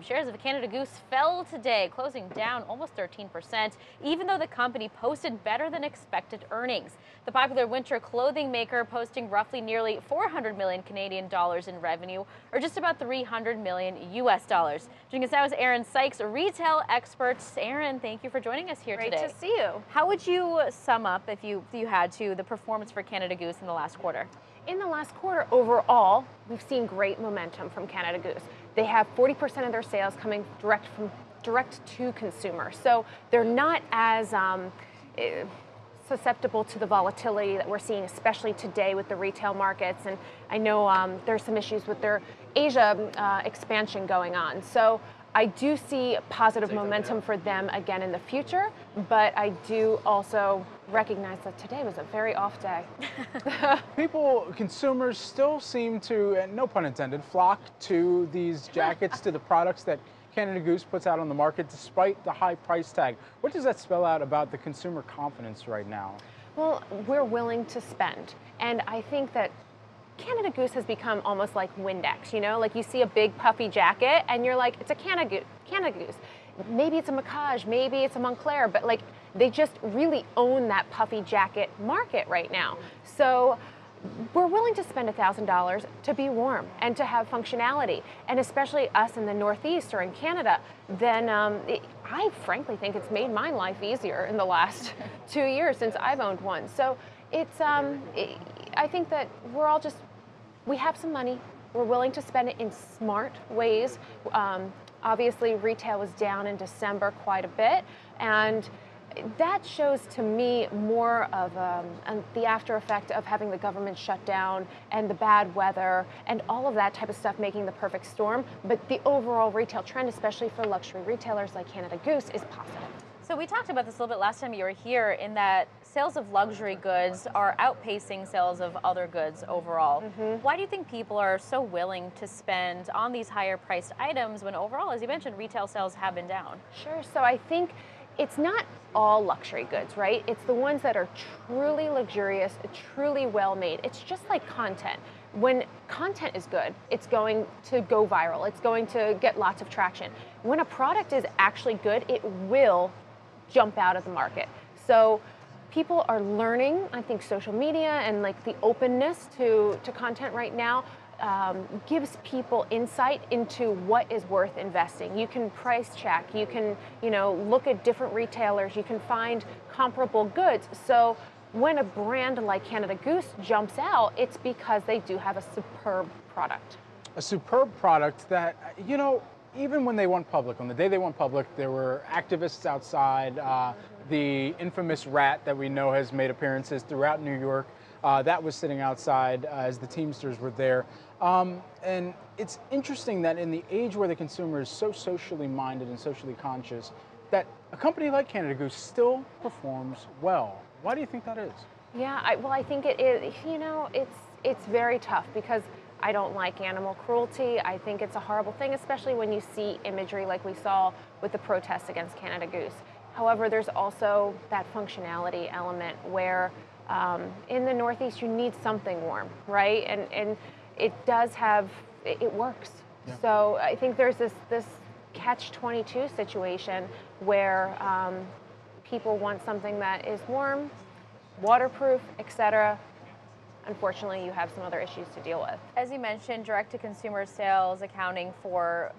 Shares of Canada Goose fell today, closing down almost 13%, even though the company posted better than expected earnings. The popular winter clothing maker posting roughly nearly 400 million Canadian dollars in revenue, or just about 300 million US dollars. Joining us now is Erin Sykes, a retail expert. Erin, thank you for joining us here today. Great to see you. How would you sum up, if you had to, the performance for Canada Goose in the last quarter? In the last quarter, overall, we've seen great momentum from Canada Goose. They have 40% of their sales coming direct to consumer. So they're not as susceptible to the volatility that we're seeing, especially today with the retail markets. And I know there's some issues with their Asia expansion going on. So I do see positive momentum for them again in the future, but I do also recognize that today was a very off day. Consumers still seem to, and no pun intended, flock to these jackets, to the products that Canada Goose puts out on the market despite the high price tag. What does that spell out about the consumer confidence right now? Well, we're willing to spend, and I think that Canada Goose has become almost like Windex, you know? Like you see a big puffy jacket and you're like, it's a Canada Goose. Maybe it's a Macage, maybe it's a Montclair, but like they just really own that puffy jacket market right now. So we're willing to spend $1,000 to be warm and to have functionality. And especially us in the Northeast or in Canada, then I frankly think it's made my life easier in the last 2 years since I've owned one. So it's, I think that we're all just, we have some money. We're willing to spend it in smart ways. Obviously, retail was down in December quite a bit, and that shows to me more of the after effect of having the government shut down and the bad weather and all of that type of stuff making the perfect storm. But the overall retail trend, especially for luxury retailers like Canada Goose, is positive. So we talked about this a little bit last time you were here, in that sales of luxury goods are outpacing sales of other goods overall. Why do you think people are so willing to spend on these higher priced items when overall, as you mentioned, retail sales have been down? Sure, so I think it's not all luxury goods, right? It's the ones that are truly luxurious, truly well made. It's just like content. When content is good, it's going to go viral. It's going to get lots of traction. When a product is actually good, it will jump out of the market. So people are learning, I think social media and like the openness to content right now gives people insight into what is worth investing. You can price check, you can, look at different retailers, you can find comparable goods. So when a brand like Canada Goose jumps out, it's because they do have a superb product. A superb product that, even when they went public, on the day they went public, there were activists outside. The infamous rat that we know has made appearances throughout New York, that was sitting outside as the Teamsters were there. And it's interesting that in the age where the consumer is so socially minded and socially conscious, that a company like Canada Goose still performs well. Why do you think that is? Yeah, I think it is, it's very tough because I don't like animal cruelty. I think it's a horrible thing, especially when you see imagery like we saw with the protests against Canada Goose. However, there's also that functionality element where in the Northeast you need something warm, right? And it does have, it works. Yeah. So I think there's this catch-22 situation where people want something that is warm, waterproof, etc. Unfortunately, you have some other issues to deal with. As you mentioned, direct-to-consumer sales accounting for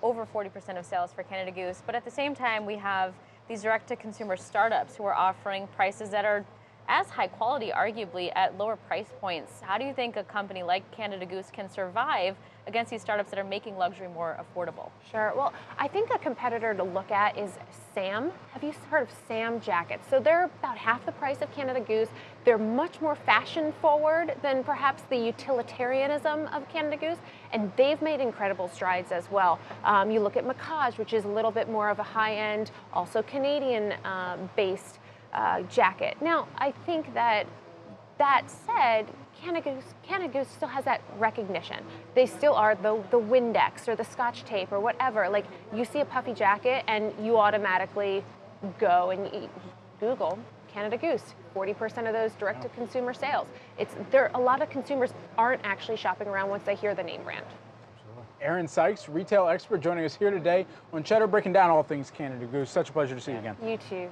over 40% of sales for Canada Goose, but at the same time, we have these direct-to-consumer startups who are offering prices that are as high quality, arguably, at lower price points. How do you think a company like Canada Goose can survive against these startups that are making luxury more affordable? Sure. Well, I think a competitor to look at is Sam. Have you heard of Sam jackets? So they're about half the price of Canada Goose. They're much more fashion forward than perhaps the utilitarianism of Canada Goose, and they've made incredible strides as well. You look at Macage, which is a little bit more of a high-end, also Canadian based jacket. Now, I think that said, Canada Goose still has that recognition. They still are the Windex or the Scotch tape or whatever. Like, you see a puffy jacket and you automatically go and Google Canada Goose. 40% of those direct-to-consumer sales. A lot of consumers aren't actually shopping around once they hear the name brand. Erin Sykes, retail expert, joining us here today on Cheddar, breaking down all things Canada Goose. Such a pleasure to see you again. You too.